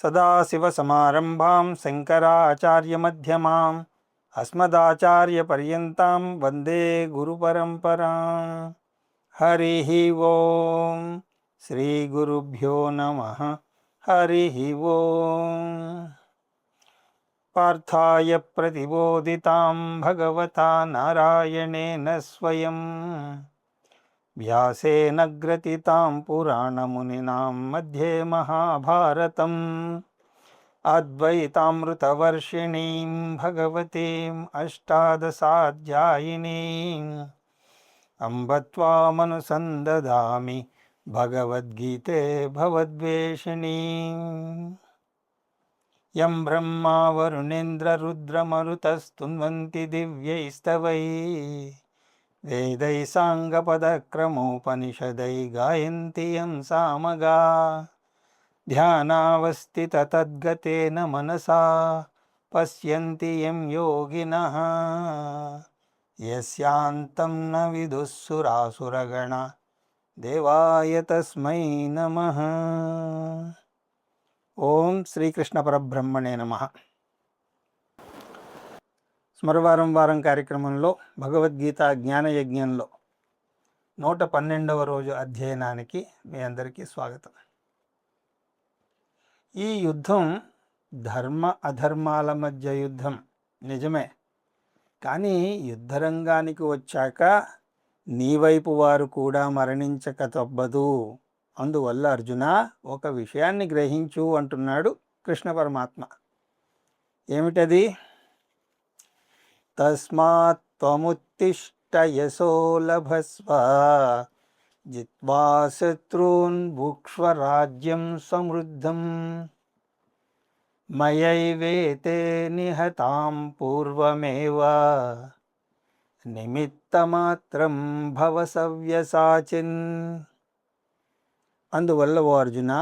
సదాశివసమారంభాం శంకరాచార్యమధ్యమాం అస్మదాచార్యపర్యంతం వందే గురుపరంపరాం. హరి ఓం. శ్రీ గురుభ్యో నమః. హరి ఓం. పార్థాయ ప్రతిబోధితాం భగవతా నారాయణేన స్వయం వ్యాసేన గ్రథితాం పురాణమునినాం మధ్యే మహాభారతం అద్వైతామృతవర్షిణీం భగవతీం అష్టాదశాధ్యాయినీం అంబ త్వామనుసందదామి భగవద్గీతే భవద్వేషిణీం. యం బ్రహ్మా వరుణేంద్ర రుద్రమరుతస్తున్వంతి దివ్యైస్తవైః వేదై సాంగపదక్రమోపనిషదై గాయంతి యం సామగాః. ధ్యానావస్థిత తద్గతేన మనసా పశ్యంతి యం యోగినః. యస్యాంతం న విదుః సురాసురగణా దేవాయ తస్మై నమః. ఓం శ్రీకృష్ణ పరబ్రహ్మణే నమః. స్మరవారం వారం కార్యక్రమంలో భగవద్గీత జ్ఞానయజ్ఞంలో 112వ రోజు అధ్యయనానికి మీ అందరికీ స్వాగతం. ఈ యుద్ధం ధర్మ అధర్మాల మధ్య యుద్ధం నిజమే, కానీ యుద్ధరంగానికి వచ్చాక నీ వైపు వారు కూడా మరణించక తప్పదు. అందువల్ల అర్జున, ఒక విషయాన్ని గ్రహించు అంటున్నాడు కృష్ణ పరమాత్మ. ఏమిటది? తస్మాత్ త్వముత్తిష్ట యశో లభస్వ జిత్వా శత్రూన్ భుక్ష్వ రాజ్యం సమృద్ధం మయైవేతే నిహతాం పూర్వమేవ నిమిత్తమాత్రం భవ సవ్యసాచిన్. అందువల్ల ఓ అర్జున,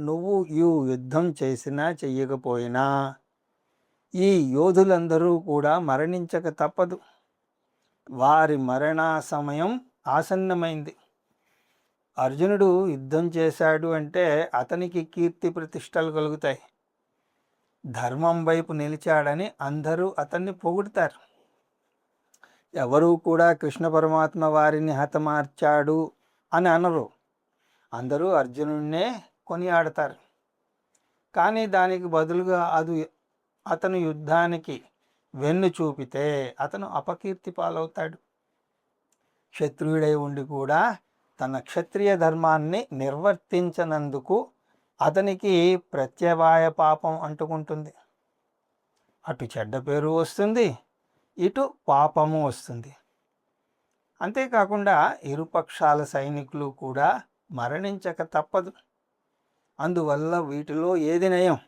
నువ్వు ఈ యుద్ధం చేసినా చెయ్యకపోయినా ఈ యోధులందరూ కూడా మరణించక తప్పదు. వారి మరణ సమయం ఆసన్నమైంది. అర్జునుడు యుద్ధం చేశాడు అంటే అతనికి కీర్తి ప్రతిష్టలు కలుగుతాయి. ధర్మం వైపు నిలిచాడని అందరూ అతన్ని పొగుడుతారు. ఎవరూ కూడా కృష్ణ పరమాత్మ వారిని హతమార్చాడు అని అనరు. అందరూ అర్జునుడినే కొనియాడతారు. కానీ దానికి బదులుగా అతను యుద్ధానికి వెన్ను చూపితే అతను అపకీర్తి పాలవుతాడు. క్షత్రియుడై ఉండి కూడా తన క్షత్రియ ధర్మాన్ని నిర్వర్తించనందుకు అతనికి ప్రత్యవాయ పాపం అంటుకుంటుంది. అటు చెడ్డ పేరు వస్తుంది, ఇటు పాపము వస్తుంది. అంతేకాకుండా ఇరుపక్షాల సైనికులు కూడా మరణించక తప్పదు. అందువల్ల వీటిలో ఏది నయం?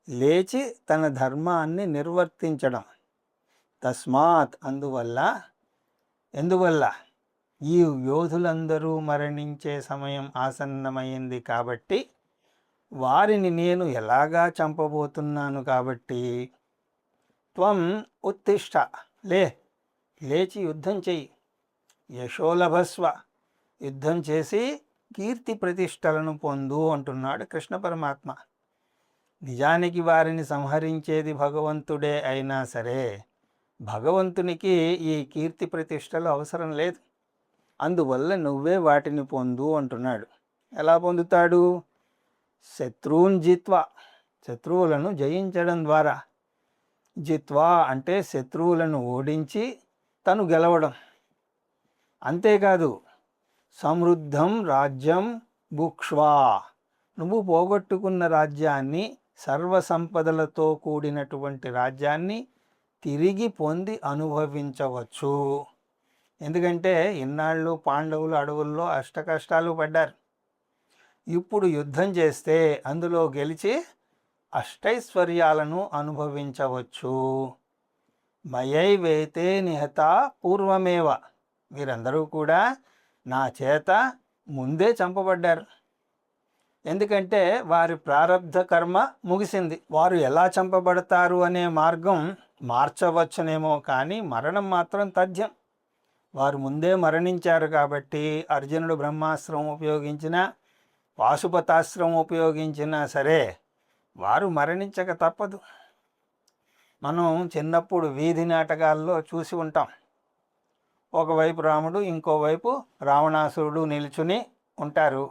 లేచి తన ధర్మాన్ని నిర్వర్తించడం. తస్మాత్, ఎందువల్ల ఈ యోధులందరూ మరణించే సమయం ఆసన్నమైంది కాబట్టి వారిని నేను ఎలాగా చంపబోతున్నాను కాబట్టి త్వం ఉత్తిష్ట, లేచి యుద్ధం చెయ్యి. యశోలభస్వ, యుద్ధం చేసి కీర్తి ప్రతిష్టలను పొందు అంటున్నాడు కృష్ణ పరమాత్మ. నిజానికి వారిని సంహరించేది భగవంతుడే అయినా సరే భగవంతునికి ఈ కీర్తి ప్రతిష్టలు అవసరం లేదు. అందువల్ల నువ్వే వాటిని పొందు అంటున్నాడు. ఎలా పొందుతాడు? శత్రూన్ జిత్వా, శత్రువులను జయించడం ద్వారా. జిత్వా అంటే శత్రువులను ఓడించి తను గెలవడం. అంతేకాదు, సమృద్ధం రాజ్యం భుక్ష్వా, నువ్వు పోగొట్టుకున్న రాజ్యాన్ని, సర్వసంపదలతో కూడినటువంటి రాజ్యాన్ని తిరిగి పొంది అనుభవించవచ్చు. ఎందుకంటే ఇన్నాళ్ళు పాండవులు అడవుల్లో అష్టకష్టాలు పడ్డారు. ఇప్పుడు యుద్ధం చేస్తే అందులో గెలిచి అష్టైశ్వర్యాలను అనుభవించవచ్చు. మయైవేతే నిహత పూర్వమేవ, వీరందరూ కూడా నా చేత ముందే చంపబడ్డారు. ఎందుకంటే వారి ప్రారబ్ధ కర్మ ముగిసింది. వారు ఎలా చంపబడతారు అనే మార్గం మార్చవచ్చునేమో, కానీ మరణం మాత్రం తథ్యం. వారు ముందే మరణించారు కాబట్టి అర్జునుడు బ్రహ్మాస్త్రం ఉపయోగించినా పాశుపతాస్త్రం ఉపయోగించినా సరే వారు మరణించక తప్పదు. మనం చిన్నప్పుడు వీధి నాటకాల్లో చూసి ఉంటాం. ఒకవైపు రాముడు, ఇంకోవైపు రావణాసురుడు నిల్చుని ఉంటారు.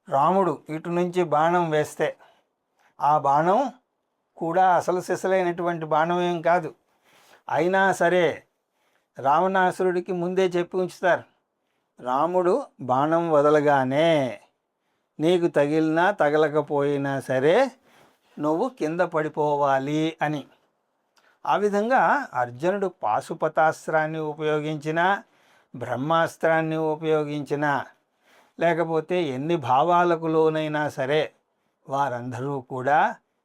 రాముడు ఇటు నుంచి బాణం వేస్తే ఆ బాణం కూడా అసలు సిసలైనటువంటి బాణం ఏం కాదు. అయినా సరే రావణాసురుడికి ముందే చెప్పి ఉంచుతారు, రాముడు బాణం వదలగానే నీకు తగిలినా తగలకపోయినా సరే నువ్వు కింద పడిపోవాలి అని. ఆ విధంగా అర్జునుడు పాశుపతాస్త్రాన్ని ఉపయోగించినా, బ్రహ్మాస్త్రాన్ని ఉపయోగించినా, లేకపోతే ఎన్ని భావాలకు లోనైనా సరే వారందరూ కూడా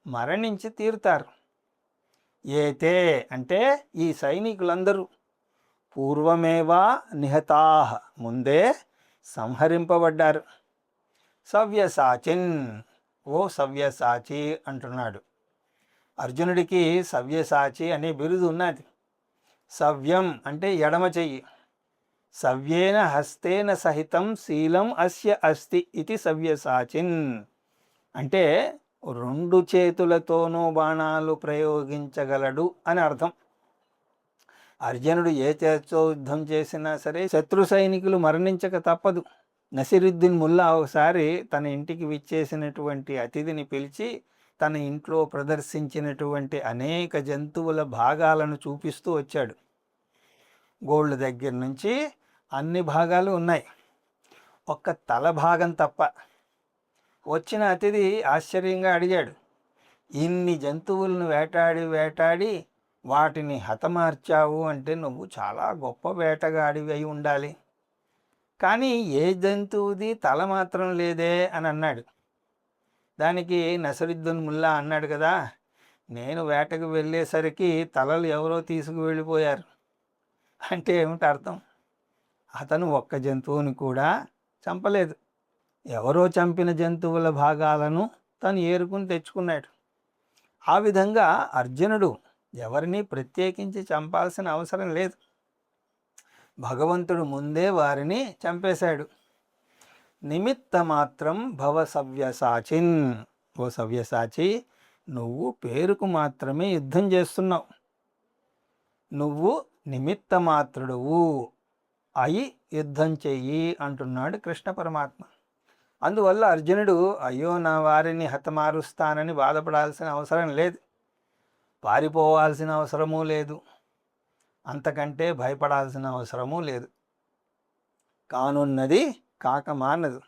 మరణించి తీరుతారు. ఏతే అంటే ఈ సైనికులందరూ పూర్వమేవా నిహతాః ముందే సంహరింపబడ్డారు. సవ్యసాచిన్ ఓ సవ్యసాచి అంటున్నాడు. అర్జునుడికి సవ్యసాచి అనే బిరుదు ఉన్నది. సవ్యం అంటే ఎడమ చెయ్యి. సవ్యేన హస్తేన సహితం శీలం అస్య అస్తి ఇది సవ్యసాచిన్ అంటే రెండు చేతులతోనూ బాణాలు ప్రయోగించగలడు అని అర్థం. అర్జునుడు ఏ చేతితో యుద్ధం చేసినా సరే శత్రు సైనికులు మరణించక తప్పదు. నసిరుద్దీన్ ముల్లా ఒకసారి తన ఇంటికి విచ్చేసినటువంటి అతిథిని పిలిచి తన ఇంట్లో ప్రదర్శించినటువంటి అనేక జంతువుల భాగాలను చూపిస్తూ వచ్చాడు. గోళ్ళ దగ్గర నుంచి అన్ని భాగాలు ఉన్నాయి, ఒక్క తల భాగం తప్ప. వచ్చిన అతిథి ఆశ్చర్యంగా అడిగాడు, ఇన్ని జంతువులను వేటాడి వేటాడి వాటిని హతమార్చావు అంటే నువ్వు చాలా గొప్ప వేటగాడివి అయి ఉండాలి, కానీ ఏ జంతువుది తల మాత్రం లేదే అని అన్నాడు. దానికి నసరుద్దీన్ ముల్లా అన్నాడు కదా, నేను వేటకు వెళ్ళేసరికి తలలు ఎవరో తీసుకు వెళ్ళిపోయారు. అంటే ఏమిటి అర్థం? అతను ఒక్క జంతువుని కూడా చంపలేదు, ఎవరో చంపిన జంతువుల భాగాలను తను ఏరుకుని తెచ్చుకున్నాడు. ఆ విధంగా అర్జునుడు ఎవరిని ప్రత్యేకించి చంపాల్సిన అవసరం లేదు, భగవంతుడు ముందే వారిని చంపేశాడు. నిమిత్త మాత్రం భవ సవ్యసాచిన్ ఓ సవ్యసాచి, నువ్వు పేరుకు మాత్రమే యుద్ధం చేస్తున్నావు, నువ్వు నిమిత్త మాత్రుడువు అయి యుద్ధం చెయ్యి అంటున్నాడు కృష్ణ పరమాత్మ. అందువల్ల అర్జునుడు అయ్యో నా వారిని హతమారుస్తానని బాధపడాల్సిన అవసరం లేదు, పారిపోవాల్సిన అవసరమూ లేదు, అంతకంటే భయపడాల్సిన అవసరమూ లేదు. కానున్నది కాకమానదు,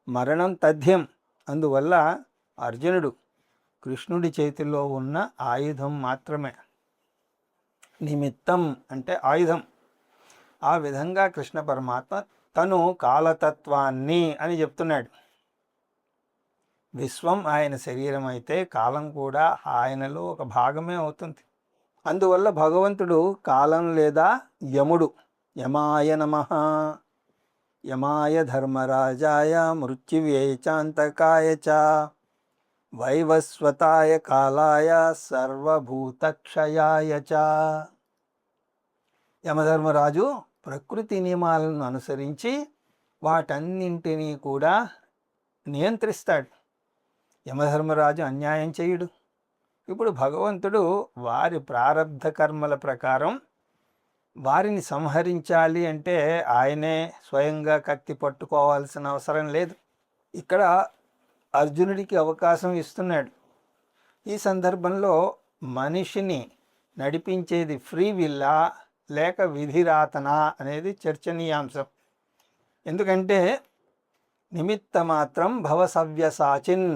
మరణం తథ్యం. అందువల్ల అర్జునుడు కృష్ణుడి చేతిలో ఉన్న ఆయుధం మాత్రమే. నిమిత్తం అంటే ఆయుధం. ఆ విధంగా కృష్ణ పరమాత్మ తను కాలతత్వాన్ని అని చెప్తున్నాడు. విశ్వం ఆయన శరీరం అయితే కాలం కూడా ఆయనలో ఒక భాగమే అవుతుంది. అందువల్ల భగవంతుడు కాలం లేదా యముడు, యమాయ నమః, యమాయ ధర్మరాజాయ మృత్యువేచాంతకాయ చ వైవస్వతాయ కాలాయ సర్వభూతక్షయాయ చ. యమధర్మరాజు ప్రకృతి నియమాలను అనుసరించి వాటన్నింటినీ కూడా నియంత్రిస్తాడు. యమధర్మరాజు అన్యాయం చేయుడు. ఇప్పుడు భగవంతుడు వారి ప్రారబ్ధ కర్మల ప్రకారం వారిని సంహరించాలి అంటే ఆయనే స్వయంగా కత్తి పట్టుకోవాల్సిన అవసరం లేదు. ఇక్కడ అర్జునుడికి అవకాశం ఇస్తున్నాడు. ఈ సందర్భంలో మనిషిని నడిపించేది ఫ్రీ విల్లా లేక విధిరాతనా అనేది చర్చనీయాంశం. ఎందుకంటే నిమిత్త మాత్రం భవ సవ్యసాచిన్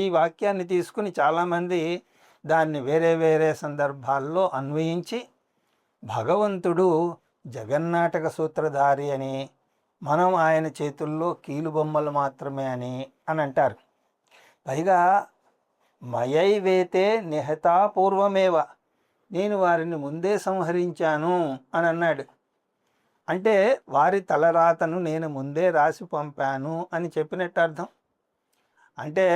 ఈ వాక్యాన్ని తీసుకుని చాలామంది దాన్ని వేరే వేరే సందర్భాల్లో అన్వయించి భగవంతుడు జగన్నాటక సూత్రధారి అని, మనం ఆయన చేతుల్లో కీలుబొమ్మలు మాత్రమే అని అంటారు. పైగా మయైవేతే నిహతా పూర్వమేవ, నేను వారిని ముందే సంహరించాను అని అన్నాడు. అంటే వారి తలరాతను నేను ముందే రాసి పంపాను అని చెప్పినట్టు అర్థం. అంటే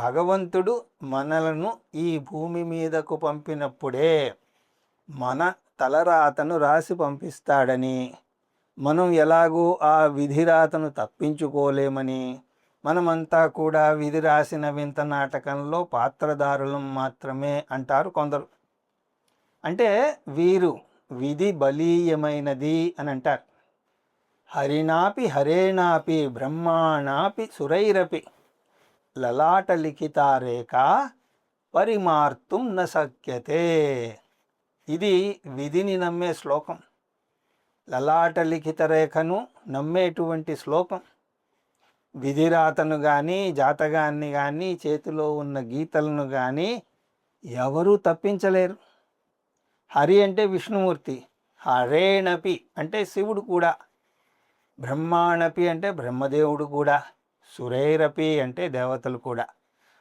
భగవంతుడు మనలను ఈ భూమి మీదకు పంపినప్పుడే మన తలరాతను రాసి పంపిస్తాడని, మనం ఎలాగూ ఆ విధిరాతను తప్పించుకోలేమని, మనమంతా కూడా విధి రాసిన వింత నాటకంలో పాత్రధారులం మాత్రమే అంటారు కొందరు. అంటే వీరు విధి బలీయమైనది అని అంటారు. హరినాపి హరేణాపి బ్రహ్మాణాపి సురైరపి లలాట లిఖితారేఖ పరిమార్తుం న శక్యతే. ఇది విధిని నమ్మే శ్లోకం. లలాట లిఖిత రేఖను నమ్మేటువంటి శ్లోకం. విధిరాతను కానీ జాతకాన్ని కానీ చేతిలో ఉన్న గీతలను కానీ ఎవరూ తప్పించలేరు. హరి అంటే విష్ణుమూర్తి, హరేణపి అంటే శివుడు కూడా, బ్రహ్మాణపి అంటే బ్రహ్మదేవుడు కూడా, సురైరపి అంటే దేవతలు కూడా.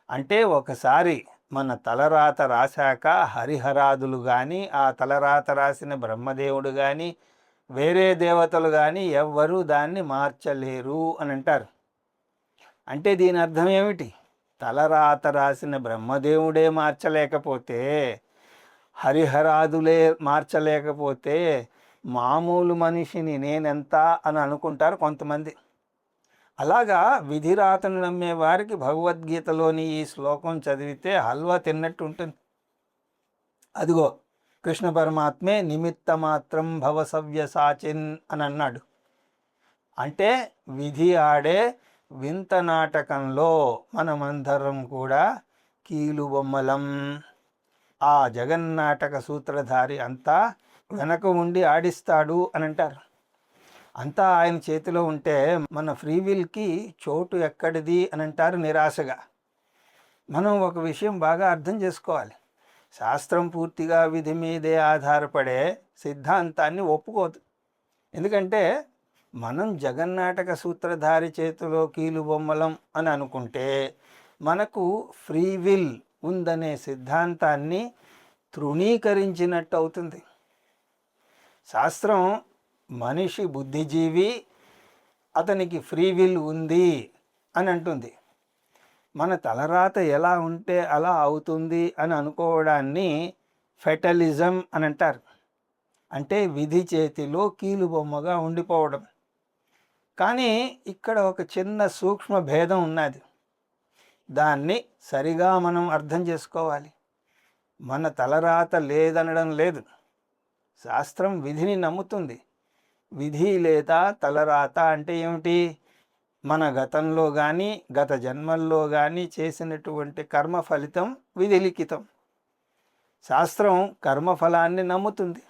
అంటే ఒకసారి మన తలరాత రాశాక హరిహరాదులు కానీ ఆ తలరాత రాసిన బ్రహ్మదేవుడు కానీ వేరే దేవతలు కానీ ఎవ్వరూ దాన్ని మార్చలేరు అని అంటారు. అంటే దీని అర్థం ఏమిటి? తలరాత రాసిన బ్రహ్మదేవుడే మార్చలేకపోతే, హరిహరాదులే మార్చలేకపోతే మామూలు మనిషిని నేనెంత అని అనుకుంటారు కొంతమంది. అలాగా విధిరాతను నమ్మే వారికి భగవద్గీతలోని ఈ శ్లోకం చదివితే హల్వా తిన్నట్టు ఉంటుంది. అదిగో కృష్ణ పరమాత్మే నిమిత్త మాత్రం భవసవ్యసాచిన్ అని అన్నాడు. అంటే విధి ఆడే వింత నాటకంలో మనమందరం కూడా కీలుబొమ్మలం. ఆ జగన్నాటక సూత్రధారి అంతా వెనక ఉండి ఆడిస్తాడు అని అంటారు. అంతా ఆయన చేతిలో ఉంటే మన ఫ్రీవిల్కి చోటు ఎక్కడిది అని అంటారు నిరాశగా. మనం ఒక విషయం బాగా అర్థం చేసుకోవాలి. శాస్త్రం పూర్తిగా విధి మీదే ఆధారపడే సిద్ధాంతాన్ని ఒప్పుకోదు. ఎందుకంటే మనం జగన్నాటక సూత్రధారి చేతిలో కీలుబొమ్మలం అని అనుకుంటే మనకు ఫ్రీవిల్ ఉందనే సిద్ధాంతాన్ని తృణీకరించినట్టు అవుతుంది. శాస్త్రం మనిషి బుద్ధిజీవి, అతనికి ఫ్రీవిల్ ఉంది అని అంటుంది. మన తలరాత ఎలా ఉంటే అలా అవుతుంది అని అనుకోవడాన్ని ఫెటలిజం అని అంటారు. అంటే విధి చేతిలో కీలుబొమ్మగా ఉండిపోవడం. కానీ ఇక్కడ ఒక చిన్న సూక్ష్మ భేదం ఉన్నది. దాన్ని సరిగా మనం అర్థం చేసుకోవాలి. మన తలరాత లేదనడం లేదు. శాస్త్రం విధిని నమ్ముతుంది. విధి లేదా తలరాత అంటే ఏమిటి? మన గతంలో కానీ గత జన్మల్లో కానీ చేసినటువంటి కర్మ ఫలితం విధిలిఖితం. శాస్త్రం కర్మఫలాన్ని నమ్ముతుంది.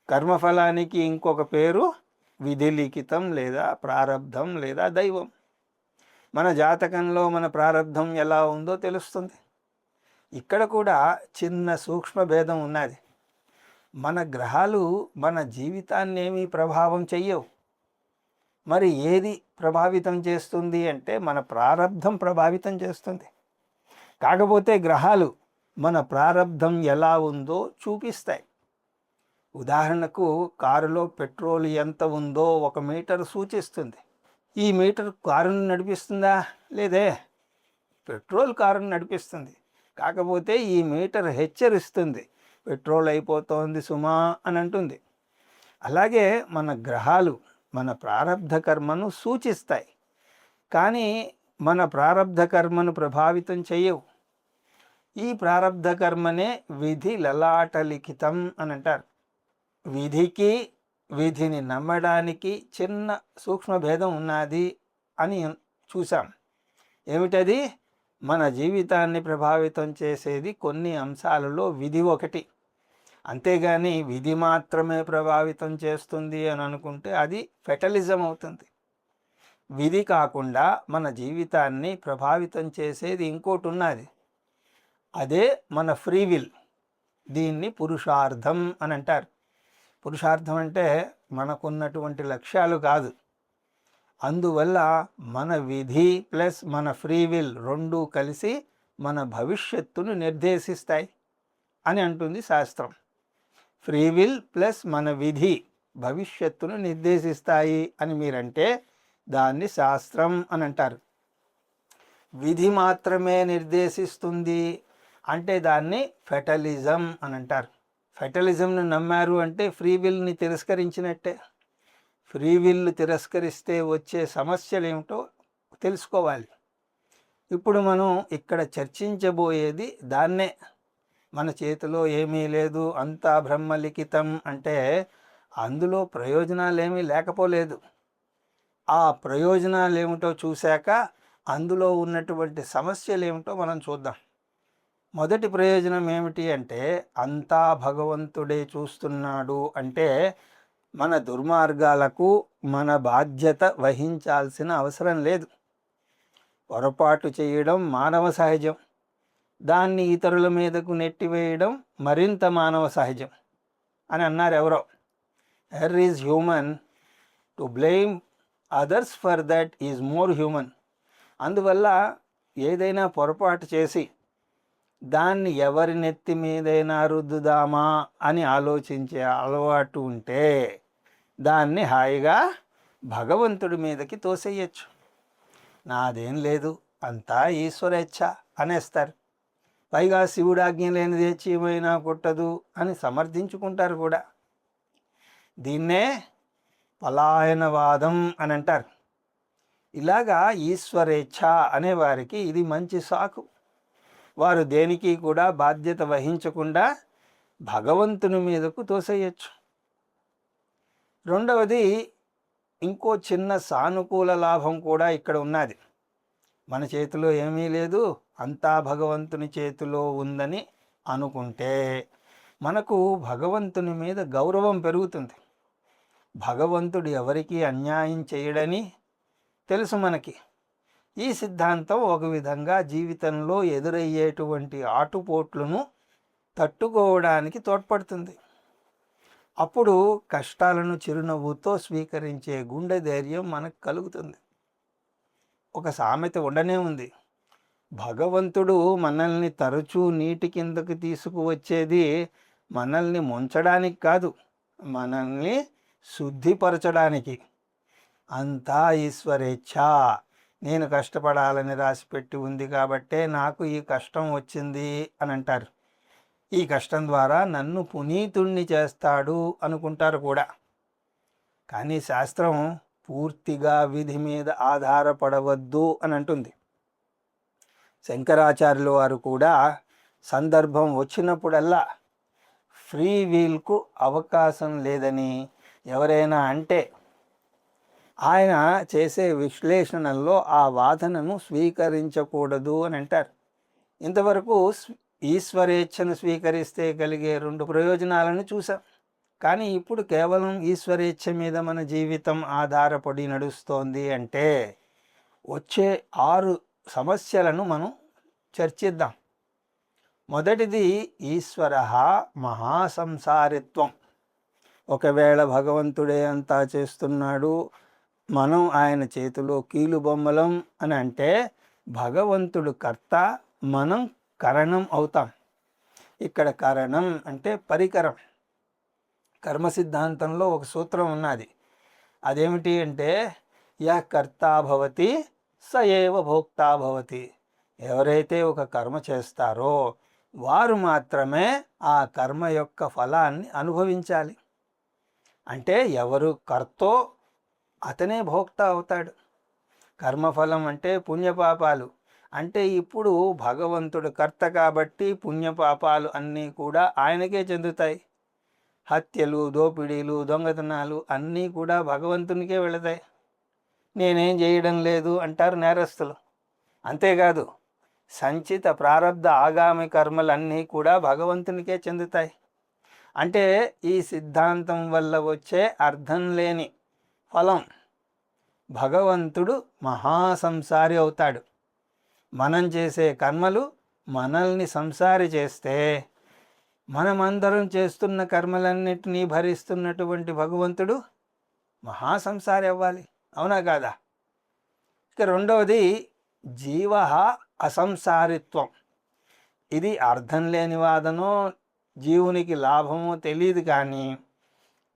కర్మఫలానికి ఇంకొక పేరు విధిలిఖితం లేదా ప్రారబ్ధం లేదా దైవం. మన జాతకంలో మన ప్రారబ్ధం ఎలా ఉందో తెలుస్తుంది. ఇక్కడ కూడా చిన్న సూక్ష్మ భేదం ఉన్నది. మన గ్రహాలు మన జీవితాన్ని ఏమీ ప్రభావం చెయ్యవు. మరి ఏది ప్రభావితం చేస్తుంది అంటే మన ప్రారబ్ధం ప్రభావితం చేస్తుంది. కాకపోతే గ్రహాలు మన ప్రారబ్ధం ఎలా ఉందో చూపిస్తాయి. ఉదాహరణకు కారులో పెట్రోల్ ఎంత ఉందో 1 మీటర్ సూచిస్తుంది. ఈ మీటర్ కారును నడిపిస్తుందా? లేదే. పెట్రోల్ కారును నడిపిస్తుంది. కాకపోతే ఈ మీటర్ హెచ్చరిస్తుంది, పెట్రోల్ అయిపోతోంది సుమా అని అంటుంది. అలాగే మన గ్రహాలు మన ప్రారబ్ధ కర్మను సూచిస్తాయి, కానీ మన ప్రారబ్ధ కర్మను ప్రభావితం చేయవు. ఈ ప్రారబ్ధ కర్మనే విధి లలాట లిఖితం అని అంటారు. విధికి విధిని నమ్మడానికి చిన్న సూక్ష్మ భేదం ఉన్నది అని చూసాం. ఏమిటది? మన జీవితాన్ని ప్రభావితం చేసేది కొన్ని అంశాలలో విధి ఒకటి. అంతేగాని విధి మాత్రమే ప్రభావితం చేస్తుంది అని అనుకుంటే అది ఫెటలిజం అవుతుంది. విధి కాకుండా మన జీవితాన్ని ప్రభావితం చేసేది ఇంకోటి ఉన్నది. అదే మన ఫ్రీవిల్. దీన్ని పురుషార్థం అని అంటారు. పురుషార్థం అంటే మనకున్నటువంటి లక్ష్యాలు కాదు. అందువల్ల మన విధి ప్లస్ మన ఫ్రీవిల్ రెండూ కలిసి మన భవిష్యత్తును నిర్దేశిస్తాయి అని అంటుంది శాస్త్రం. ఫ్రీవిల్ ప్లస్ మన విధి భవిష్యత్తును నిర్దేశిస్తాయి అని మీరంటే దాన్ని శాస్త్రం అని అంటారు. విధి మాత్రమే నిర్దేశిస్తుంది అంటే దాన్ని ఫెటలిజం అని అంటారు. ఫెటలిజంను నమ్మారు అంటే ఫ్రీవిల్ని తిరస్కరించినట్టే. ఫ్రీవిల్ తిరస్కరిస్తే వచ్చే సమస్యలు ఏమిటో తెలుసుకోవాలి. ఇప్పుడు మనం ఇక్కడ చర్చించబోయేది దాన్నే. మన చేతిలో ఏమీ లేదు, అంతా బ్రహ్మలిఖితం అంటే అందులో ప్రయోజనాలేమీ లేకపోలేదు. ఆ ప్రయోజనాలు ఏమిటో చూశాక అందులో ఉన్నటువంటి సమస్యలు ఏమిటో మనం చూద్దాం. మొదటి ప్రయోజనం ఏమిటి అంటే, అంతా భగవంతుడే చూస్తున్నాడు అంటే మన దుర్మార్గాలకు మన బాధ్యత వహించాల్సిన అవసరం లేదు. పొరపాటు చేయడం మానవ సహజం, దాన్ని ఇతరుల మీదకు నెట్టివేయడం మరింత మానవ సహజం అని అన్నారు ఎవరో. Err is human, to blame others for that is more human. అందువల్ల ఏదైనా పొరపాటు చేసి దాన్ని ఎవరి నెత్తి మీదైనా రుద్దుదామా అని ఆలోచించే అలవాటు ఉంటే దాన్ని హాయిగా భగవంతుడి మీదకి తోసేయచ్చు. నాదేం లేదు, అంతా ఈశ్వరేచ్ఛ అనేస్తారు. పైగా శివుడు ఆజ్ఞ లేనిదే చీమైనా కుట్టదు అని సమర్థించుకుంటారు కూడా. దీన్నే పలాయనవాదం అని అంటారు. ఇలాగా ఈశ్వరేచ్ఛ అనేవారికి ఇది మంచి సాకు. వారు దేనికి కూడా బాధ్యత వహించకుండా భగవంతుని మీదకు తోసేయచ్చు. రెండవది, ఇంకో చిన్న సానుకూల లాభం కూడా ఇక్కడ ఉన్నది. మన చేతిలో ఏమీ లేదు, అంతా భగవంతుని చేతిలో ఉందని అనుకుంటే మనకు భగవంతుని మీద గౌరవం పెరుగుతుంది. భగవంతుడు ఎవరికీ అన్యాయం చేయడని తెలుసు మనకి. ఈ సిద్ధాంతం ఒక విధంగా జీవితంలో ఎదురయ్యేటువంటి ఆటుపోట్లను తట్టుకోవడానికి తోడ్పడుతుంది. అప్పుడు కష్టాలను చిరునవ్వుతో స్వీకరించే గుండె ధైర్యం మనకు కలుగుతుంది. ఒక సామెత ఉండనే ఉంది, భగవంతుడు మనల్ని తరచూ నీటి కిందకు తీసుకువచ్చేది మనల్ని ముంచడానికి కాదు, మనల్ని శుద్ధిపరచడానికి. అంతా ఈశ్వరేచ్ఛ. నేను కష్టపడాలని రాసిపెట్టి ఉంది కాబట్టే నాకు ఈ కష్టం వచ్చింది అని అంటారు. ఈ కష్టం ద్వారా నన్ను పునీతుణ్ణి చేస్తాడు అనుకుంటారు కూడా. కానీ శాస్త్రం పూర్తిగా విధి మీద ఆధారపడవద్దు అని అంటుంది. శంకరాచార్యుల వారు కూడా సందర్భం వచ్చినప్పుడల్లా ఫ్రీ వీల్కు అవకాశం లేదని ఎవరైనా అంటే ఆయన చేసే విశ్లేషణల్లో ఆ వాదనను స్వీకరించకూడదు అని అంటారు. ఇంతవరకు ఈశ్వరేచ్ఛను స్వీకరిస్తే కలిగే 2 ప్రయోజనాలను చూసాం. కానీ ఇప్పుడు కేవలం ఈశ్వరేచ్ఛ మీద మన జీవితం ఆధారపడి నడుస్తోంది అంటే వచ్చే 6 సమస్యలను మనం చర్చిద్దాం. మొదటిది, ఈశ్వర మహాసంసారిత్వం. ఒకవేళ భగవంతుడే అంతా చేస్తున్నాడు, మనం ఆయన చేతిలో కీలుబొమ్మలం అని అంటే భగవంతుడు కర్త, మనం కరణం అవుతాం. ఇక్కడ కరణం అంటే పరికరం. కర్మ సిద్ధాంతంలో ఒక సూత్రం ఉన్నది. అదేమిటి అంటే, యః కర్తా భవతి స ఏవ భోక్తా భవతి. ఎవరైతే ఒక కర్మ చేస్తారో వారు మాత్రమే ఆ కర్మ యొక్క ఫలాన్ని అనుభవించాలి. అంటే ఎవరు కర్తో అతనే భోక్త అవుతాడు. కర్మఫలం అంటే పుణ్యపాపాలు. అంటే ఇప్పుడు భగవంతుడు కర్త కాబట్టి పుణ్యపాపాలు అన్నీ కూడా ఆయనకే చెందుతాయి. హత్యలు, దోపిడీలు, దొంగతనాలు అన్నీ కూడా భగవంతునికే వెళతాయి. నేనేం చేయడం లేదు అంటారు నేరస్తులు. అంతేకాదు, సంచిత ప్రారబ్ధ ఆగామి కర్మలన్నీ కూడా భగవంతునికే చెందుతాయి. అంటే ఈ సిద్ధాంతం వల్ల వచ్చే అర్థం లేని ఫలం, భగవంతుడు మహాసంసారి అవుతాడు. మనం చేసే కర్మలు మనల్ని సంసారి చేస్తే మనమందరం చేస్తున్న కర్మలన్నిటినీ భరిస్తున్నటువంటి భగవంతుడు మహాసంసారి అవ్వాలి. అవునా కాదా? ఇక రెండవది, జీవ అసంసారిత్వం. ఇది అర్థం లేని వాదనో జీవునికి లాభమో తెలియదు, కానీ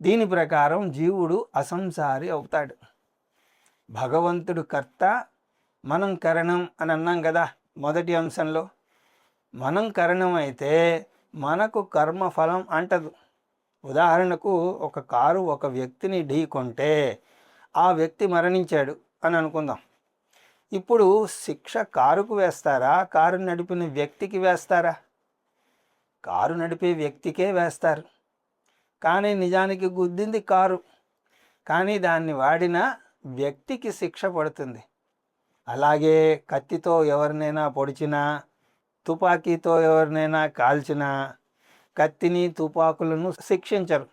దీని ప్రకారం జీవుడు అసంసారి అవుతాడు. భగవంతుడు కర్త, మనం కరణం అని అన్నాం కదా మొదటి అంశంలో. మనం కరణం అయితే మనకు కర్మఫలం అంటదు. ఉదాహరణకు, ఒక కారు ఒక వ్యక్తిని ఢీకొంటే ఆ వ్యక్తి మరణించాడు అని అనుకుందాం. ఇప్పుడు శిక్ష కారుకు వేస్తారా, కారు నడిపిన వ్యక్తికి వేస్తారా? కారు నడిపే వ్యక్తికే వేస్తారు. కానీ నిజానికి గుద్దింది కారు, కానీ దాన్ని వాడిన వ్యక్తికి శిక్ష పడుతుంది. అలాగే కత్తితో ఎవరినైనా పొడిచినా, తుపాకీతో ఎవరినైనా కాల్చినా కత్తిని తుపాకులను శిక్షించరు.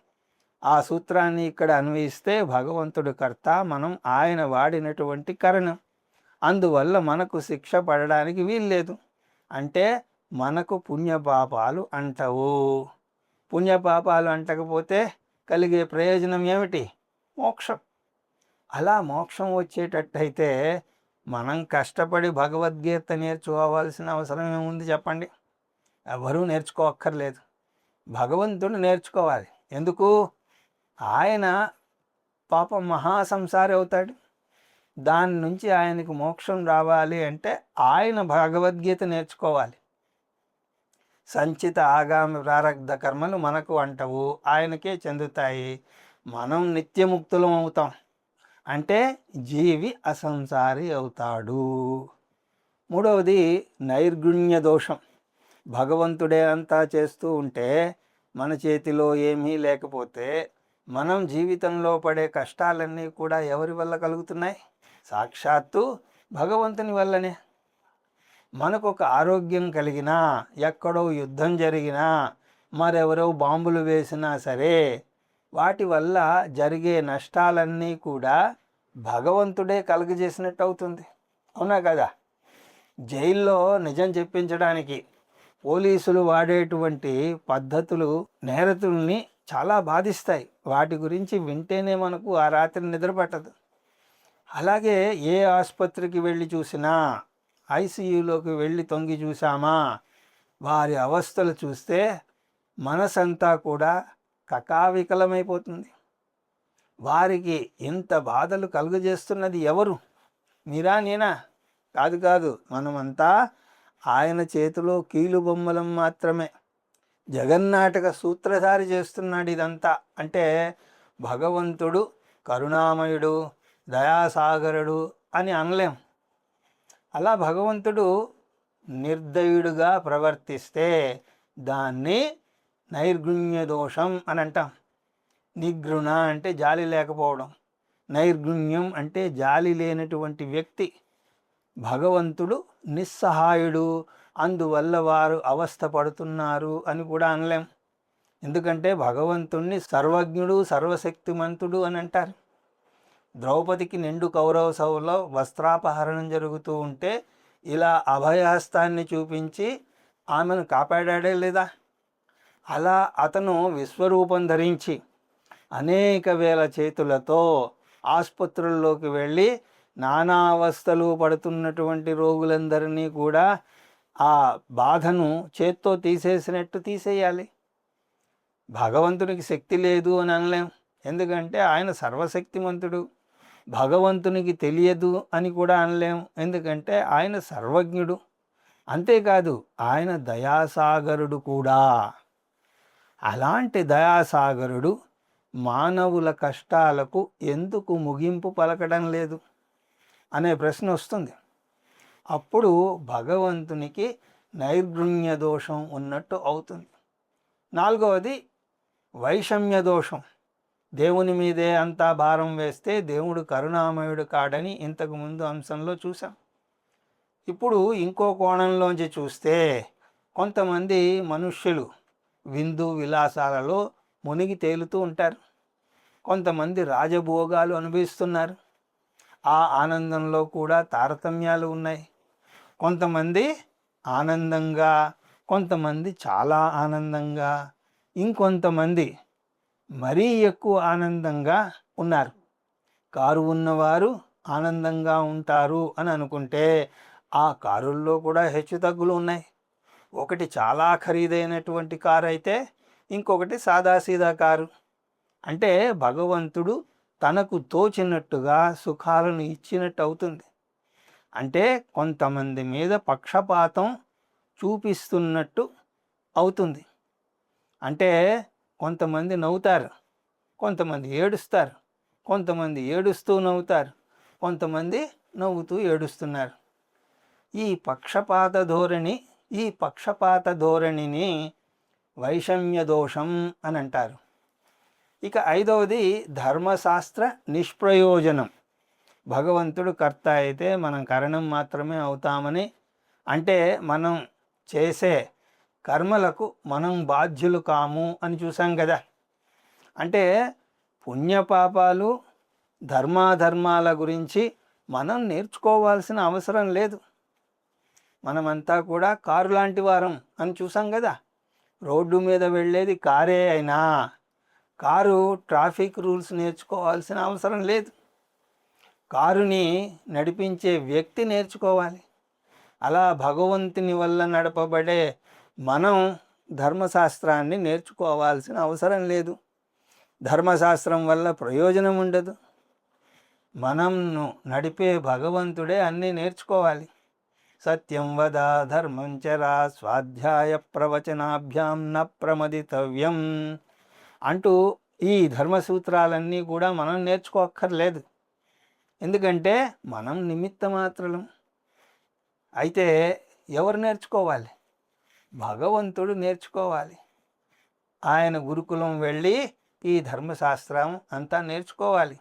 ఆ సూత్రాన్ని ఇక్కడ అన్వయిస్తే భగవంతుడు కర్త, మనం ఆయన వాడినటువంటి కరణం, అందువల్ల మనకు శిక్ష పడడానికి వీల్లేదు. అంటే మనకు పుణ్యపాపాలు అంటవు. పుణ్యపాపాలు అంటకపోతే కలిగే ప్రయోజనం ఏమిటి? మోక్షం. అలా మోక్షం వచ్చేటట్టయితే మనం కష్టపడి భగవద్గీత నేర్చుకోవాల్సిన అవసరం ఏముంది చెప్పండి? ఎవరూ నేర్చుకోక్కర్లేదు. భగవంతుడు నేర్చుకోవాలి. ఎందుకు? ఆయన పాపం మహాసంసారి అవుతాడు. దాని నుంచి ఆయనకు మోక్షం రావాలి అంటే ఆయన భగవద్గీత నేర్చుకోవాలి. సంచిత ఆగామి ప్రారబ్ధ కర్మలు మనకు అంటవు, ఆయనకే చెందుతాయి. మనం నిత్యముక్తులం అవుతాం. అంటే జీవి అసంసారి అవుతాడు. మూడవది నైర్గుణ్య దోషం. భగవంతుడే అంతా చేస్తూ ఉంటే మన చేతిలో ఏమీ లేకపోతే మనం జీవితంలో పడే కష్టాలన్నీ కూడా ఎవరి వల్ల కలుగుతున్నాయి? సాక్షాత్తు భగవంతుని వల్లనే. మనకు ఒక ఆరోగ్యం కలిగినా, ఎక్కడో యుద్ధం జరిగినా, మరెవరో బాంబులు వేసినా సరే వాటి వల్ల జరిగే నష్టాలన్నీ కూడా భగవంతుడే కలుగజేసినట్టు అవుతుంది. అవునా కదా? జైల్లో నిజం చెప్పించడానికి పోలీసులు వాడేటువంటి పద్ధతులు నేరతుల్ని చాలా బాధిస్తాయి. వాటి గురించి వింటేనే మనకు ఆ రాత్రి నిద్ర పట్టదు. అలాగే ఏ ఆసుపత్రికి వెళ్ళి చూసినా, ఐసీయూలోకి వెళ్ళి తొంగి చూసామా, వారి అవస్థలు చూస్తే మనసంతా కూడా కకావికలమైపోతుంది. వారికి ఇంత బాధలు కలుగజేస్తున్నది ఎవరు? మీరా, నేనా? కాదు కాదు, మనమంతా ఆయన చేతిలో కీలుబొమ్మలం మాత్రమే. జగన్నాటక సూత్రధారి చేస్తున్నాడు ఇదంతా. అంటే భగవంతుడు కరుణామయుడు, దయాసాగరుడు అని అనలేం. అలా భగవంతుడు నిర్దయుడుగా ప్రవర్తిస్తే దాన్ని నైర్గుణ్య దోషం అని అంటాం. నిగృణ అంటే జాలి లేకపోవడం, నైర్గుణ్యం అంటే జాలి లేనటువంటి వ్యక్తి. భగవంతుడు నిస్సహాయుడు, అందువల్ల వారు అవస్థ పడుతున్నారు అని కూడా అనలేం. ఎందుకంటే భగవంతుణ్ణి సర్వజ్ఞుడు, సర్వశక్తిమంతుడు అని అంటారు. ద్రౌపదికి నిండు కౌరవ సభలో వస్త్రాపహరణం జరుగుతూ ఉంటే ఇలా అభయహస్తాన్ని చూపించి ఆమెను కాపాడాడే లేదా? అలా అతను విశ్వరూపం ధరించి అనేక వేల చేతులతో ఆసుపత్రుల్లోకి వెళ్ళి నానా అవస్థలు పడుతున్నటువంటి రోగులందరినీ కూడా ఆ బాధను చేత్తో తీసేసినట్టు తీసేయాలి. భగవంతునికి శక్తి లేదు అని అనలేం. ఎందుకంటే ఆయన సర్వశక్తిమంతుడు. భగవంతునికి తెలియదు అని కూడా అనలేం. ఎందుకంటే ఆయన సర్వజ్ఞుడు. అంతేకాదు ఆయన దయాసాగరుడు కూడా. అలాంటి దయాసాగరుడు మానవుల కష్టాలకు ఎందుకు ముగింపు పలకడం లేదు అనే ప్రశ్న వస్తుంది. అప్పుడు భగవంతునికి నైర్గుణ్య దోషం ఉన్నట్టు అవుతుంది. నాలుగవది వైషమ్య దోషం. దేవుని మీదే అంతా భారం వేస్తే దేవుడు కరుణామయుడు కాడని ఇంతకుముందు అంశంలో చూసాం. ఇప్పుడు ఇంకో కోణంలోంచి చూస్తే కొంతమంది మనుష్యులు విందు విలాసాలలో మునిగి తేలుతూ ఉంటారు. కొంతమంది రాజభోగాలు అనుభవిస్తున్నారు. ఆ ఆనందంలో కూడా తారతమ్యాలు ఉన్నాయి. కొంతమంది ఆనందంగా, కొంతమంది చాలా ఆనందంగా, ఇంకొంతమంది మరీ ఎక్కువ ఆనందంగా ఉన్నారు. కారు ఉన్నవారు ఆనందంగా ఉంటారు అని అనుకుంటే ఆ కారుల్లో కూడా హెచ్చుతగ్గులు ఉన్నాయి. ఒకటి చాలా ఖరీదైనటువంటి కారు అయితే ఇంకొకటి సాదాసీదా కారు. అంటే భగవంతుడు తనకు తోచినట్టుగా సుఖాలను ఇచ్చినట్టు అవుతుంది. అంటే కొంతమంది మీద పక్షపాతం చూపిస్తున్నట్టు అవుతుంది. అంటే కొంతమంది నవ్వుతారు, కొంతమంది ఏడుస్తారు, కొంతమంది ఏడుస్తూ నవ్వుతారు, కొంతమంది నవ్వుతూ ఏడుస్తున్నారు. ఈ పక్షపాత ధోరణిని వైషమ్య దోషం అని అంటారు. ఇక 5వది ధర్మశాస్త్ర నిష్ప్రయోజనం. భగవంతుడు కర్త అయితే మనం కరణం మాత్రమే అవుతామని, అంటే మనం చేసే కర్మలకు మనం బాధ్యులు కాము అని చూసాం కదా. అంటే పుణ్యపాపాలు ధర్మాధర్మాల గురించి మనం నేర్చుకోవాల్సిన అవసరం లేదు. మనమంతా కూడా కారు లాంటి వారం అని చూసాం కదా. రోడ్డు మీద వెళ్ళేది కారే అయినా కారు ట్రాఫిక్ రూల్స్ నేర్చుకోవాల్సిన అవసరం లేదు. కారుని నడిపించే వ్యక్తి నేర్చుకోవాలి. అలా భగవంతుని వల్ల నడపబడే మనం ధర్మశాస్త్రాన్ని నేర్చుకోవాల్సిన అవసరం లేదు. ధర్మశాస్త్రం వల్ల ప్రయోజనం ఉండదు. మనము నడిపే భగవంతుడే అన్నీ నేర్చుకోవాలి. సత్యం వద ధర్మం చరా స్వాధ్యాయ ప్రవచనాభ్యాం న ప్రమదితవ్యం అంటూ ఈ ధర్మసూత్రాలన్నీ కూడా మనం నేర్చుకోక్కర్లేదు. ఎందుకంటే మనం నిమిత్త మాత్రులం. అయితే ఎవరు నేర్చుకోవాలి? భగవంతుడు నేర్చుకోవాలి. ఆయన గురుకులం వెళ్ళి ఈ ధర్మశాస్త్రం అంతా నేర్చుకోవాలి.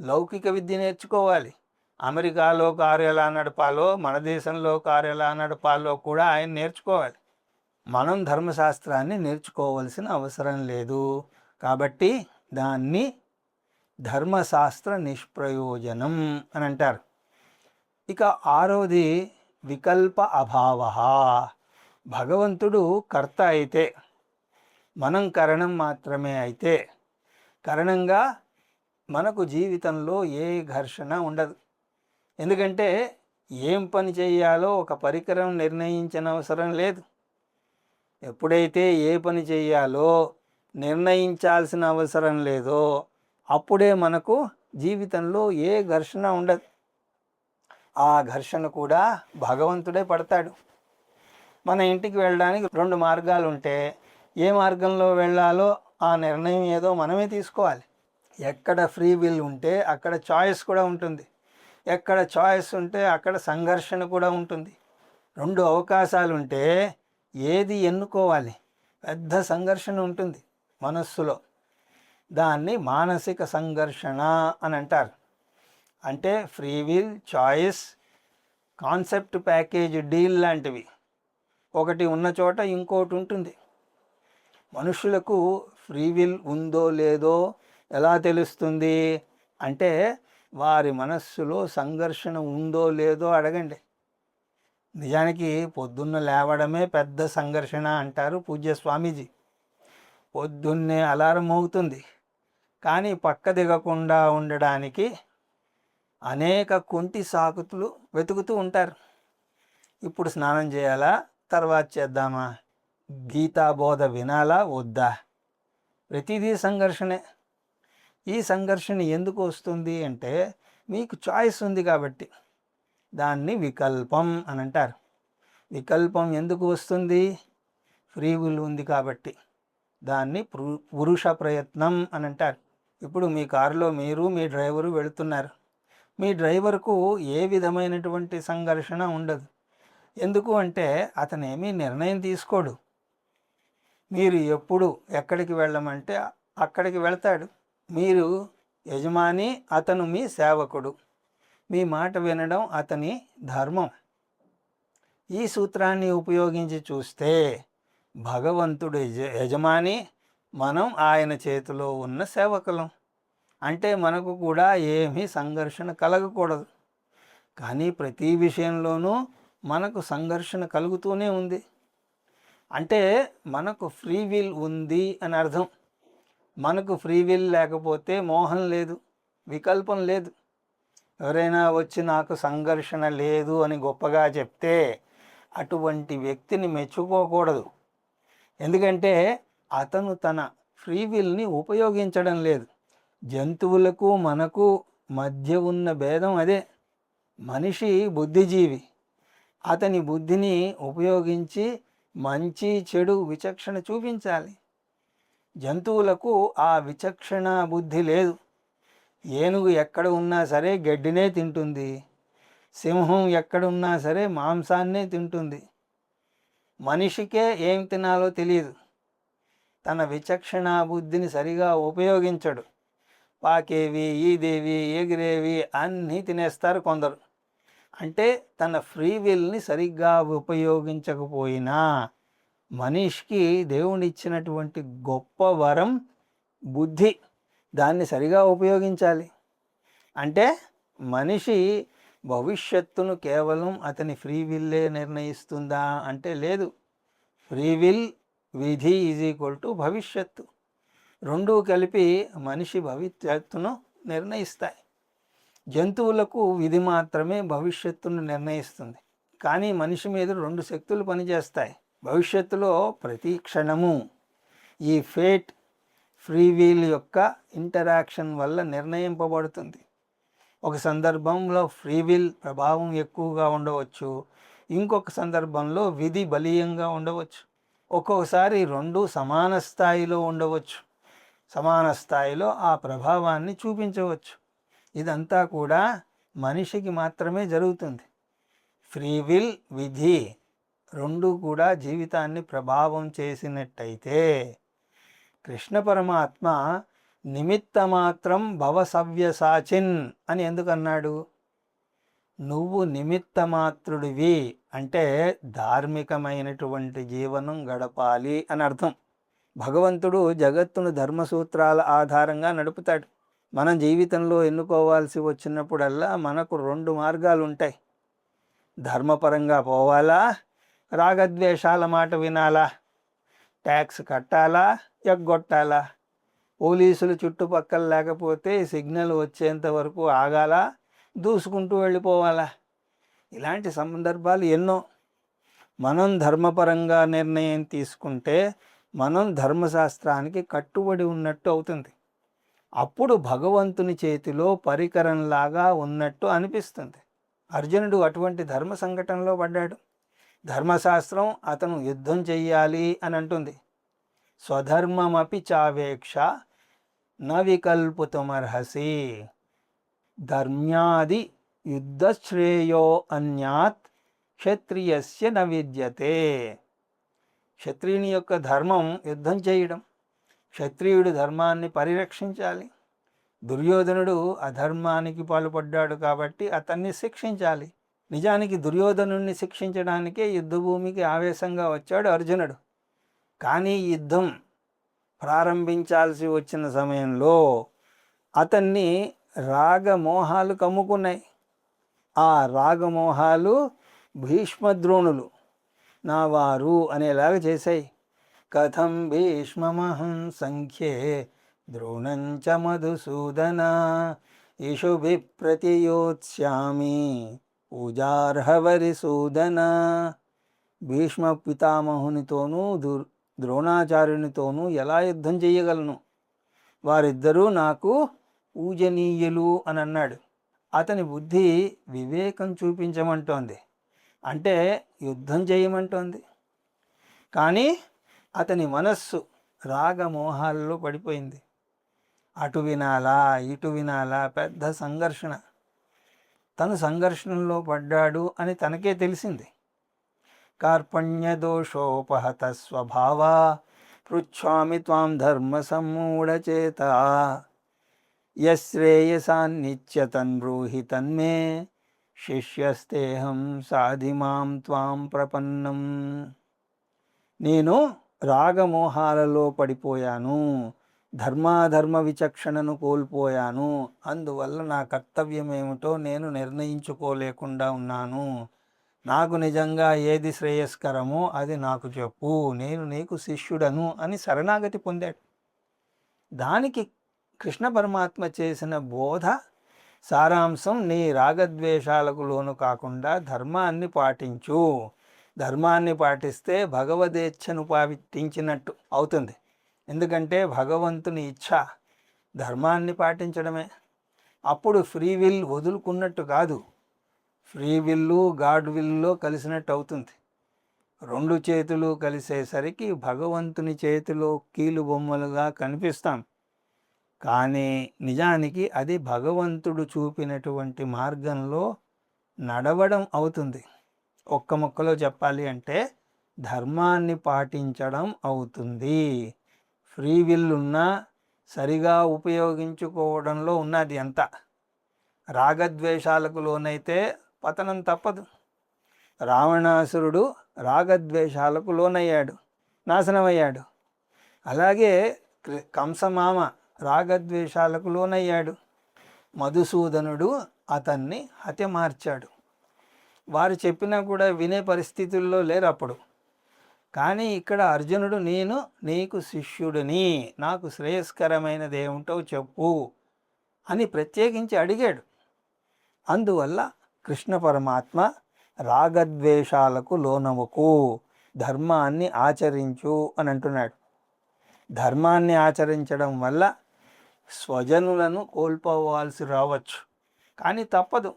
లౌకిక విద్య నేర్చుకోవాలి. అమెరికాలో కారు ఎలా నడపాలో, మన దేశంలో కారు ఎలా నడపాలో కూడా ఆయన నేర్చుకోవాలి. మనం ధర్మశాస్త్రాన్ని నేర్చుకోవాల్సిన అవసరం లేదు. కాబట్టి దాన్ని ధర్మశాస్త్ర నిష్ప్రయోజనం అని అంటారు. ఇక 6వది వికల్ప అభావ. భగవంతుడు కర్త అయితే, మనం కరణం మాత్రమే అయితే, కరణంగా మనకు జీవితంలో ఏ ఘర్షణ ఉండదు. ఎందుకంటే ఏం పని చేయాలో ఒక పరికరం నిర్ణయించిన అవసరం లేదు. ఎప్పుడైతే ఏ పని చేయాలో నిర్ణయించాల్సిన అవసరం లేదో అప్పుడే మనకు జీవితంలో ఏ ఘర్షణ ఉండదు. ఆ ఘర్షణ కూడా భగవంతుడే పడతాడు. మన ఇంటికి వెళ్ళడానికి 2 మార్గాలు ఉంటే ఏ మార్గంలో వెళ్ళాలో ఆ నిర్ణయం ఏదో మనమే తీసుకోవాలి. ఎక్కడ ఫ్రీ విల్ ఉంటే అక్కడ చాయిస్ కూడా ఉంటుంది. ఎక్కడ చాయిస్ ఉంటే అక్కడ సంఘర్షణ కూడా ఉంటుంది. 2 అవకాశాలు ఉంటే ఏది ఎన్నుకోవాలి? పెద్ద సంఘర్షణ ఉంటుంది మనస్సులో. దాన్ని మానసిక సంఘర్షణ అని అంటారు. అంటే free will, choice, concept package deal లాంటివి. ఒకటి ఉన్న చోట ఇంకోటి ఉంటుంది. మనుషులకు ఫ్రీ విల్ ఉందో లేదో ఎలా తెలుస్తుంది అంటే వారి మనస్సులో సంఘర్షణ ఉందో లేదో అడగండి. నిజానికి పొద్దున్న లేవడమే పెద్ద సంఘర్షణ అంటారు పూజ్య స్వామీజీ. పొద్దున్నే అలారం మోగుతుంది, కానీ పక్క దిగకుండా ఉండడానికి అనేక కుంటి సాకుతులు వెతుకుతూ ఉంటారు. ఇప్పుడు స్నానం చేయాలా, తర్వాత చేద్దామా, గీతా బోధ వినాలా వద్దా, ప్రతిదీ సంఘర్షణే. ఈ సంఘర్షణ ఎందుకు వస్తుంది అంటే మీకు చాయిస్ ఉంది కాబట్టి. దాన్ని వికల్పం అని అంటారు. వికల్పం ఎందుకు వస్తుంది? ఫ్రీ విల్ ఉంది కాబట్టి. దాన్ని పురుష ప్రయత్నం అని అంటారు. ఇప్పుడు మీ కారులో మీరు మీ డ్రైవరు వెళుతున్నారు. మీ డ్రైవర్కు ఏ విధమైనటువంటి సంఘర్షణ ఉండదు. ఎందుకు అంటే అతను ఏమీ నిర్ణయం తీసుకోడు. మీరు ఎప్పుడు ఎక్కడికి వెళ్ళమంటే అక్కడికి వెళ్తాడు. మీరు యజమాని, అతను మీ సేవకుడు. మీ మాట వినడం అతని ధర్మం. ఈ సూత్రాన్ని ఉపయోగించి చూస్తే భగవంతుడు యజమాని, మనం ఆయన చేతిలో ఉన్న సేవకులం. అంటే మనకు కూడా ఏమీ సంఘర్షణ కలగకూడదు. కానీ ప్రతి విషయంలోనూ మనకు సంఘర్షణ కలుగుతూనే ఉంది. అంటే మనకు ఫ్రీ విల్ ఉంది అని అర్థం. మనకు ఫ్రీ విల్ లేకపోతే మోహం లేదు, వికల్పం లేదు. ఎవరైనా వచ్చి నాకు సంఘర్షణ లేదు అని గొప్పగా చెప్తే అటువంటి వ్యక్తిని మెచ్చుకోకూడదు. ఎందుకంటే అతను తన ఫ్రీ విల్ని ఉపయోగించడం లేదు. జంతువులకు మనకు మధ్య ఉన్న భేదం అదే. మనిషి బుద్ధిజీవి. అతని బుద్ధిని ఉపయోగించి మంచి చెడు విచక్షణ చూపించాలి. జంతువులకు ఆ విచక్షణ బుద్ధి లేదు. ఏనుగు ఎక్కడ ఉన్నా సరే గడ్డినే తింటుంది. సింహం ఎక్కడున్నా సరే మాంసాన్నే తింటుంది. మనిషికే ఏం తినాలో తెలియదు. తన విచక్షణ బుద్ధిని సరిగా ఉపయోగించడు. పాకేవి, ఈదేవి, ఎగిరేవి అన్నీ తినేస్తారు కొందరు. అంటే తన ఫ్రీ విల్ని సరిగ్గా ఉపయోగించకపోయినా మనిషికి దేవుడిచ్చినటువంటి గొప్ప వరం బుద్ధి. దాన్ని సరిగా ఉపయోగించాలి. అంటే మనిషి భవిష్యత్తును కేవలం అతని ఫ్రీ విల్లే నిర్ణయిస్తుందా అంటే లేదు. ఫ్రీ విల్, విధి ఈజ్ ఈక్వల్ టు భవిష్యత్తు. రెండూ కలిపి మనిషి భవిష్యత్తును నిర్ణయిస్తాయి. జంతువులకు విధి మాత్రమే భవిష్యత్తును నిర్ణయిస్తుంది. కానీ మనిషి మీద రెండు శక్తులు పనిచేస్తాయి. భవిష్యత్తులో ప్రతి క్షణము ఈ ఫేట్, ఫ్రీ వీల్ యొక్క ఇంటరాక్షన్ వల్ల నిర్ణయింపబడుతుంది. ఒక సందర్భంలో ఫ్రీ విల్ ప్రభావం ఎక్కువగా ఉండవచ్చు, ఇంకొక సందర్భంలో విధి బలీయంగా ఉండవచ్చు. ఒక్కొక్కసారి రెండు సమాన స్థాయిలో ఉండవచ్చు. సమాన స్థాయిలో ఆ ప్రభావాన్ని చూపించవచ్చు. ఇదంతా కూడా మనిషికి మాత్రమే జరుగుతుంది. ఫ్రీ విల్, విధి రెండు కూడా జీవితాన్ని ప్రభావం చేసినట్టయితే కృష్ణ పరమాత్మ నిమిత్త మాత్రం భవసవ్యసాచిన్ అని ఎందుకన్నాడు? నువ్వు నిమిత్త మాత్రుడివి అంటే ధార్మికమైనటువంటి జీవనం గడపాలి అని అర్థం. భగవంతుడు జగత్తును ధర్మసూత్రాల ఆధారంగా నడుపుతాడు. మనం జీవితంలో ఎన్నుకోవాల్సి వచ్చినప్పుడల్లా మనకు రెండు మార్గాలు ఉంటాయి. ధర్మపరంగా పోవాలా, రాగద్వేషాల మాట వినాలా, ట్యాక్స్ కట్టాలా, ఎగ్గొట్టాలా, పోలీసులు చుట్టుపక్కల లేకపోతే సిగ్నల్ వచ్చేంత వరకు ఆగాలా, దూసుకుంటూ వెళ్ళిపోవాలా. ఇలాంటి సందర్భాలు ఎన్నో. మనం ధర్మపరంగా నిర్ణయం తీసుకుంటే మనం ధర్మశాస్త్రానికి కట్టుబడి ఉన్నట్టు అవుతుంది. అప్పుడు భగవంతుని చేతిలో పరికరంలాగా ఉన్నట్టు అనిపిస్తుంది. అర్జునుడు అటువంటి ధర్మ సంఘటనలో పడ్డాడు. ధర్మశాస్త్రం అతను యుద్ధం చెయ్యాలి అని అంటుంది. స్వధర్మమపి చావేక్ష న వికల్పుతుమర్హసి ధర్మ్యాది యుద్ధశ్రేయో అన్యాత్ క్షత్రియస్య న విద్యతే. క్షత్రియుని యొక్క ధర్మం యుద్ధం చేయడం. క్షత్రియుడు ధర్మాన్ని పరిరక్షించాలి. దుర్యోధనుడు అధర్మానికి పాల్పడ్డాడు కాబట్టి అతన్ని శిక్షించాలి. నిజానికి దుర్యోధనుడిని శిక్షించడానికే యుద్ధభూమికి ఆవేశంగా వచ్చాడు అర్జునుడు. కానీ యుద్ధం ప్రారంభించాల్సి వచ్చిన సమయంలో అతన్ని రాగమోహాలు కమ్ముకున్నాయి. ఆ రాగమోహాలు భీష్మద్రోణులు నా వారు అనేలాగా చేశాయి. కథం భీష్మమహం సంఖ్యే ద్రోణంచ మధుసూదన ఈషుభి ప్రతియోత్స్యామి పూజార్హవరిసూదన. భీష్మ పితామహునితోనూ ద్రోణాచార్యునితోనూ ఎలా యుద్ధం చేయగలను? వారిద్దరూ నాకు పూజనీయులు అని అన్నాడు. అతని బుద్ధి వివేకం చూపించమంటోంది, అంటే యుద్ధం చేయమంటోంది. కానీ అతని మనస్సు రాగమోహాల్లో పడిపోయింది. అటు వినాలా, ఇటు వినాలా, పెద్ద సంఘర్షణ. తను సంఘర్షణలో పడ్డాడు అని తనకే తెలిసింది. కార్పణ్యదోషోపహత స్వభావ పృచ్ఛామి త్వాం ధర్మ సమ్మూఢచేత యశ్రేయసాన్నిత్యతన్ బ్రూహి తన్మే శిష్యస్తేహం సాధిమాం త్వాం ప్రపన్నం. నేను రాగమోహాలలో పడిపోయాను, ధర్మాధర్మ విచక్షణను కోల్పోయాను. అందువల్ల నా కర్తవ్యం ఏమిటో నేను నిర్ణయించుకోలేకుండా ఉన్నాను. నాకు నిజంగా ఏది శ్రేయస్కరమో అది నాకు చెప్పు, నేను నీకు శిష్యుడను అని శరణాగతి పొందాడు. దానికి కృష్ణ పరమాత్మ చేసిన బోధ సారాంశం, నీ రాగద్వేషాలకు లోను కాకుండా ధర్మాన్ని పాటించు. ధర్మాన్ని పాటిస్తే భగవదేచ్ఛను పాటించినట్టు అవుతుంది. ఎందుకంటే భగవంతుని ఇచ్ఛ ధర్మాన్ని పాటించడమే. అప్పుడు ఫ్రీ విల్ వదులుకున్నట్టు కాదు, ఫ్రీ విల్లు గాడ్ విల్లో కలిసినట్టు అవుతుంది. రెండు చేతులు కలిసేసరికి భగవంతుని చేతిలో కీలు బొమ్మలుగా కనిపిస్తాం. కానీ నిజానికి అది భగవంతుడు చూపినటువంటి మార్గంలో నడవడం అవుతుంది. ఒక్క ముక్కలో చెప్పాలి అంటే ధర్మాన్ని పాటించడం అవుతుంది. ఫ్రీ విల్ ఉన్నా సరిగా ఉపయోగించుకోవడంలో ఉన్నది అంతా. రాగద్వేషాలకు లోనైతే పతనం తప్పదు. రావణాసురుడు రాగద్వేషాలకు లోనయ్యాడు, నాశనమయ్యాడు. అలాగే కంసమామ రాగద్వేషాలకు లోనయ్యాడు. మధుసూదనుడు అతన్ని హత్యమార్చాడు. వారు చెప్పినా కూడా వినే పరిస్థితుల్లో లేరు అప్పుడు. కానీ ఇక్కడ అర్జునుడు నేను నీకు శిష్యుడిని, నాకు శ్రేయస్కరమైనది ఏమిటో చెప్పు అని ప్రత్యేకించి అడిగాడు. అందువల్ల కృష్ణ పరమాత్మ రాగద్వేషాలకు లోనవకు, ధర్మాన్ని ఆచరించు అని అంటున్నాడు. ధర్మాన్ని ఆచరించడం వల్ల స్వజనులను కోల్పోవాల్సి రావచ్చు, కానీ తప్పదు.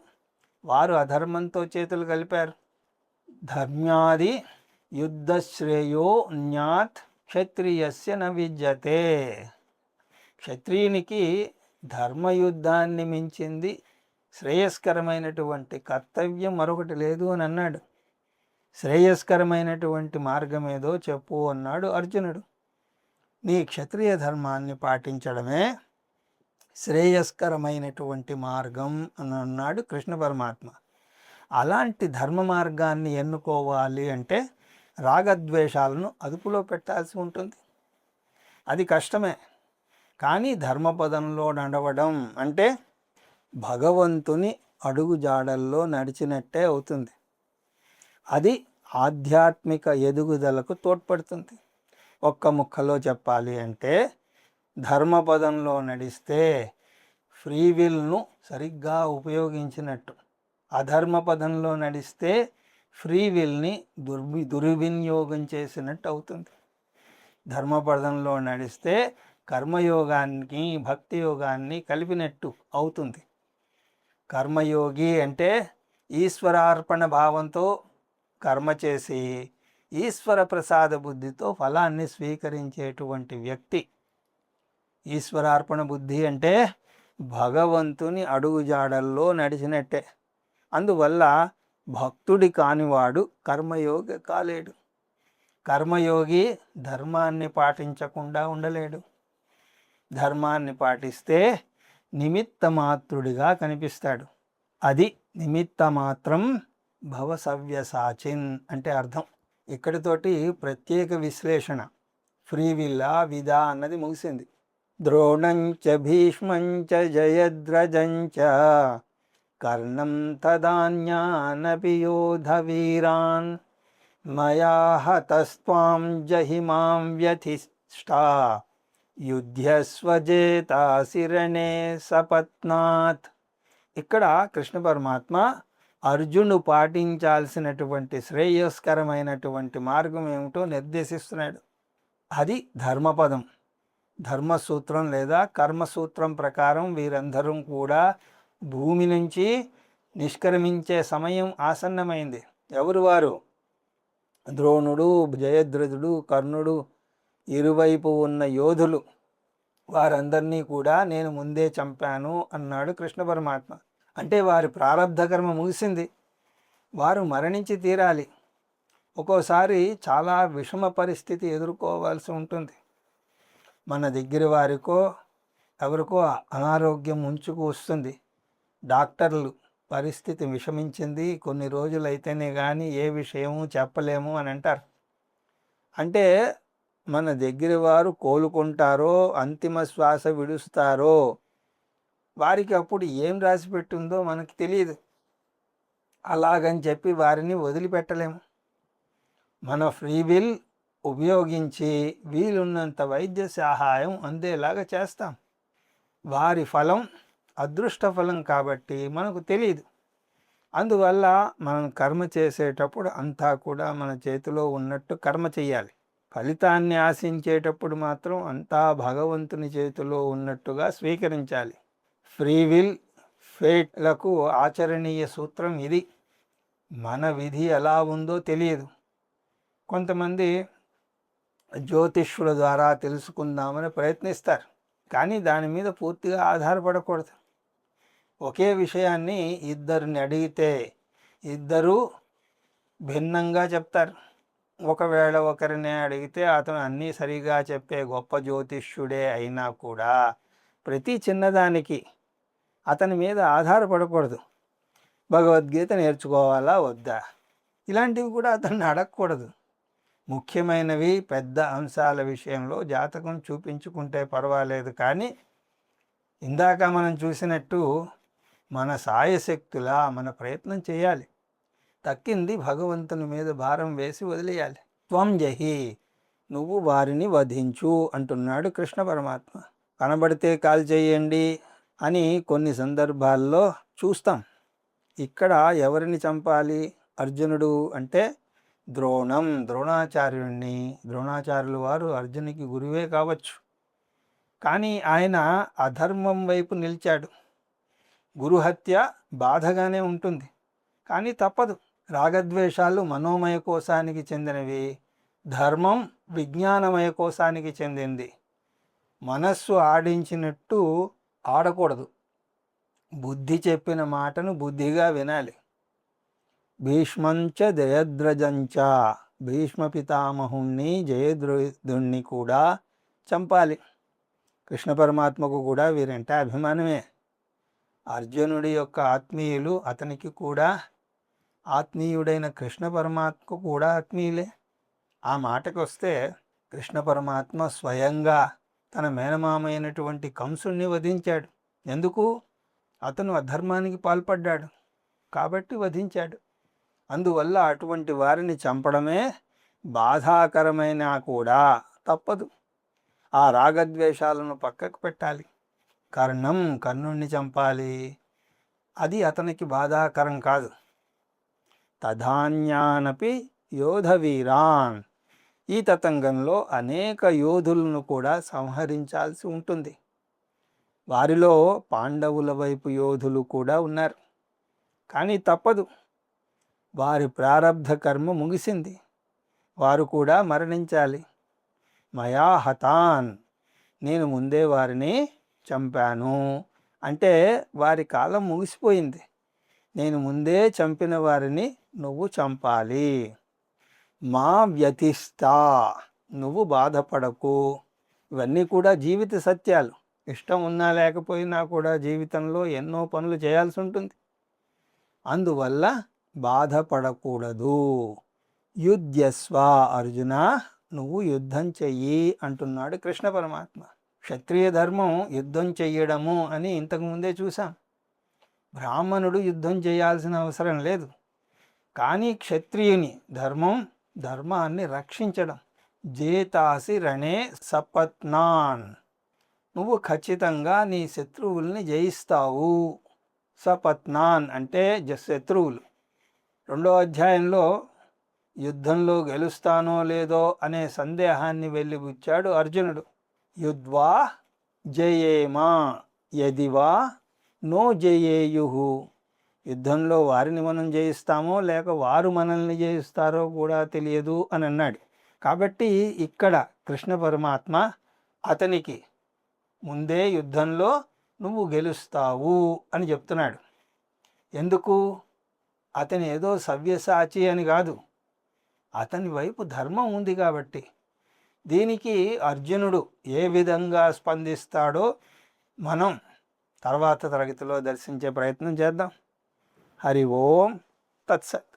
వారు అధర్మంతో చేతులు కలిపారు. ధర్మ్యాది యుద్ధశ్రేయో న్యాత్ క్షత్రియస్య న విద్యతే. క్షత్రియునికి ధర్మయుద్ధాన్ని మించింది శ్రేయస్కరమైనటువంటి కర్తవ్యం మరొకటి లేదు అని అన్నాడు. శ్రేయస్కరమైనటువంటి మార్గం ఏదో చెప్పు అన్నాడు అర్జునుడు. నీ క్షత్రియ ధర్మాన్ని పాటించడమే శ్రేయస్కరమైనటువంటి మార్గం అని అన్నాడు కృష్ణ పరమాత్మ. అలాంటి ధర్మ మార్గాన్ని ఎన్నుకోవాలి అంటే రాగద్వేషాలను అదుపులో పెట్టాల్సి ఉంటుంది. అది కష్టమే. కానీ ధర్మపదంలో నడవడం అంటే భగవంతుని అడుగుజాడల్లో నడిచినట్టే అవుతుంది. అది ఆధ్యాత్మిక ఎదుగుదలకు తోడ్పడుతుంది. ఒక్క ముక్కలో చెప్పాలి అంటే ధర్మపదంలో నడిస్తే ఫ్రీ విల్ను సరిగ్గా ఉపయోగించినట్టు, అధర్మ పదంలో నడిస్తే ఫ్రీ విల్ని దుర్వినియోగం చేసినట్టు అవుతుంది. ధర్మపదంలో నడిస్తే కర్మయోగాన్ని భక్తి యోగాన్ని కలిపినట్టు అవుతుంది. కర్మయోగి అంటే ఈశ్వరార్పణ భావంతో కర్మ చేసి ఈశ్వర ప్రసాద బుద్ధితో ఫలాన్ని స్వీకరించేటువంటి వ్యక్తి. ఈశ్వరార్పణ బుద్ధి అంటే భగవంతుని అడుగుజాడల్లో నడిచినట్టే. అందువల్ల భక్తుడి కానివాడు కర్మయోగి కాలేడు. కర్మయోగి ధర్మాన్ని పాటించకుండా ఉండలేడు. ధర్మాన్ని పాటిస్తే నిమిత్తమాత్రుడిగా కనిపిస్తాడు. అది నిమిత్తమాత్రం భవసవ్యసాచిన్ అంటే అర్థం. ఇక్కడితోటి ప్రత్యేక విశ్లేషణ ఫ్రీ విల్లా విదా అన్నది ముగిసింది. ద్రోణంచ భీష్మంచ జయద్రజంచ కర్ణం తదాన్యానపి యోధ వీరాన్ మయా హతస్త్వాం జహిమాం వ్యతిష్టా యుధ్యస్వజేతాసిరణే సపత్నాత్. ఇక్కడ కృష్ణ పరమాత్మ అర్జునుడు పాటించాల్సినటువంటి శ్రేయస్కరమైనటువంటి మార్గం ఏమిటో నిర్దేశిస్తున్నాడు. అది ధర్మపదం. ధర్మసూత్రం లేదా కర్మసూత్రం ప్రకారం వీరందరూ కూడా భూమి నుంచి నిష్క్రమించే సమయం ఆసన్నమైంది. ఎవరు వారు? ద్రోణుడు, జయద్రథుడు, కర్ణుడు, ఇరువైపు ఉన్న యోధులు. వారందరినీ కూడా నేను ముందే చంపాను అన్నాడు కృష్ణ పరమాత్మ. అంటే వారి ప్రారబ్ధ కర్మ ముగిసింది, వారు మరణించి తీరాలి. ఒక్కోసారి చాలా విషమ పరిస్థితి ఎదుర్కోవాల్సి ఉంటుంది. మన దగ్గర వారికో ఎవరికో అనారోగ్యం ముంచుకు వస్తుంది. డాక్టర్లు పరిస్థితి విషమించింది, కొన్ని రోజులైతేనే కానీ ఏ విషయము చెప్పలేము అని అంటారు. అంటే మన దగ్గర వారు కోలుకుంటారో అంతిమ శ్వాస విడుస్తారో వారికి అప్పుడు ఏం రాసి పెట్టుందో మనకి తెలియదు. అలాగని చెప్పి వారిని వదిలిపెట్టలేము. మన ఫ్రీ విల్ ఉపయోగించి వీలున్నంత వైద్య సహాయం అందేలాగా చేస్తాం. వారి ఫలం అదృష్ట ఫలం కాబట్టి మనకు తెలియదు. అందువల్ల మనం కర్మ చేసేటప్పుడు అంతా కూడా మన చేతిలో ఉన్నట్టు కర్మ చేయాలి. ఫలితాన్ని ఆశించేటప్పుడు మాత్రం అంతా భగవంతుని చేతిలో ఉన్నట్టుగా స్వీకరించాలి. ఫ్రీ విల్ ఫేట్లకు ఆచరణీయ సూత్రం ఇది. మన విధి ఎలా ఉందో తెలియదు. కొంతమంది జ్యోతిష్యుల ద్వారా తెలుసుకుందామని ప్రయత్నిస్తారు, కానీ దాని మీద పూర్తిగా ఆధారపడకూడదు. ఒకే విషయాన్ని ఇద్దరిని అడిగితే ఇద్దరూ భిన్నంగా చెప్తారు. ఒకవేళ ఒకరిని అడిగితే అతను అన్నీ సరిగా చెప్పే గొప్ప జ్యోతిష్యుడే అయినా కూడా ప్రతి చిన్నదానికి అతని మీద ఆధారపడకూడదు. భగవద్గీత నేర్చుకోవాలా వద్దా, ఇలాంటివి కూడా అతన్ని అడగకూడదు. ముఖ్యమైనవి పెద్ద అంశాల విషయంలో జాతకం చూపించుకుంటే పర్వాలేదు, కానీ ఇందాక మనం చూసినట్టు మన సాయశక్తులా మన ప్రయత్నం చేయాలి. తక్కింది భగవంతుని మీద భారం వేసి వదిలేయాలి. త్వం జహి, నువ్వు వారిని వధించు అంటున్నాడు కృష్ణ పరమాత్మ. కనబడితే కాల్ చేయండి అని కొన్ని సందర్భాల్లో చూస్తాం. ఇక్కడ ఎవరిని చంపాలి? అర్జునుడు అంటే ద్రోణాచార్యుణ్ణి. ద్రోణాచార్యులు వారు అర్జునికి గురువే కావచ్చు, కానీ ఆయన అధర్మం వైపు నిలిచాడు. గురుహత్య బాధగానే ఉంటుంది, కానీ తప్పదు. రాగద్వేషాలు మనోమయ కోశానికి చెందినవి, ధర్మం విజ్ఞానమయ కోశానికి చెందింది. మనస్సు ఆడించినట్టు ఆడకూడదు. బుద్ధి చెప్పిన మాటను బుద్ధిగా వినాలి. భీష్మంచ జయద్రజంచ, భీష్మ పితామహుణ్ణి జయద్రథుణ్ణి కూడా చంపాలి. కృష్ణ పరమాత్మకు కూడా వీరంటే అభిమానమే. అర్జునుడి యొక్క ఆత్మీయులు అతనికి కూడా ఆత్మీయుడైన కృష్ణ పరమాత్మకు కూడా ఆత్మీయులే. ఆ మాటకు వస్తే కృష్ణ పరమాత్మ స్వయంగా తన మేనమామైనటువంటి కంసుణ్ణి వధించాడు. ఎందుకు? అతను అధర్మానికి పాల్పడ్డాడు కాబట్టి వధించాడు. అందువల్ల అటువంటి వారిని చంపడమే బాధాకరమైనా కూడా తప్పదు. ఆ రాగద్వేషాలను పక్కకు పెట్టాలి. కర్ణుణ్ణి చంపాలి, అది అతనికి బాధాకరం కాదు. తధాన్యానపి యోధవీరాన్, ఈ తతంగంలో అనేక యోధులను కూడా సంహరించాల్సి ఉంటుంది. వారిలో పాండవుల వైపు యోధులు కూడా ఉన్నారు, కానీ తప్పదు. వారి ప్రారబ్ధ కర్మ ముగిసింది, వారు కూడా మరణించాలి. మయా హతాన్, నేను ముందే వారిని చంపాను అంటే వారి కాలం ముగిసిపోయింది. నేను ముందే చంపిన వారిని నువ్వు చంపాలి. మా వ్యతిష్టా, నువ్వు బాధపడకు. ఇవన్నీ కూడా జీవిత సత్యాలు. ఇష్టం ఉన్నా లేకపోయినా కూడా జీవితంలో ఎన్నో పనులు చేయాల్సి ఉంటుంది. అందువల్ల బాధపడకూడదు. యుధ్యస్వ అర్జున, నువ్వు యుద్ధం చెయ్యి అంటున్నాడు కృష్ణ పరమాత్మ. క్షత్రియ ధర్మం యుద్ధం చెయ్యడము అని ఇంతకుముందే చూసాం. బ్రాహ్మణుడు యుద్ధం చేయాల్సిన అవసరం లేదు, కానీ క్షత్రియుని ధర్మాన్ని రక్షించడం. జేతాసి రణే సపత్నాన్, నువ్వు ఖచ్చితంగా నీ శత్రువుల్ని జయిస్తావు. సపత్నాన్ అంటే శత్రువులు. 2వ అధ్యాయంలో యుద్ధంలో గెలుస్తానో లేదో అనే సందేహాన్ని వెలిబుచ్చాడు అర్జునుడు. యుద్ధ్వా జయేమా యదివా నో జయేయుహు, యుద్ధంలో వారిని మనం జయిస్తామో లేక వారు మనల్ని జయిస్తారో కూడా తెలియదు అని అన్నాడు. కాబట్టి ఇక్కడ కృష్ణ పరమాత్మ అతనికి ముందే యుద్ధంలో నువ్వు గెలుస్తావు అని చెప్తున్నాడు. ఎందుకు? అతని ఏదో సవ్యసాచి అని కాదు, అతని వైపు ధర్మం ఉంది కాబట్టి. దీనికి అర్జునుడు ఏ విధంగా స్పందిస్తాడో మనం తర్వాత తరగతిలో దర్శించే ప్రయత్నం చేద్దాం. హరి ఓం తత్సత్.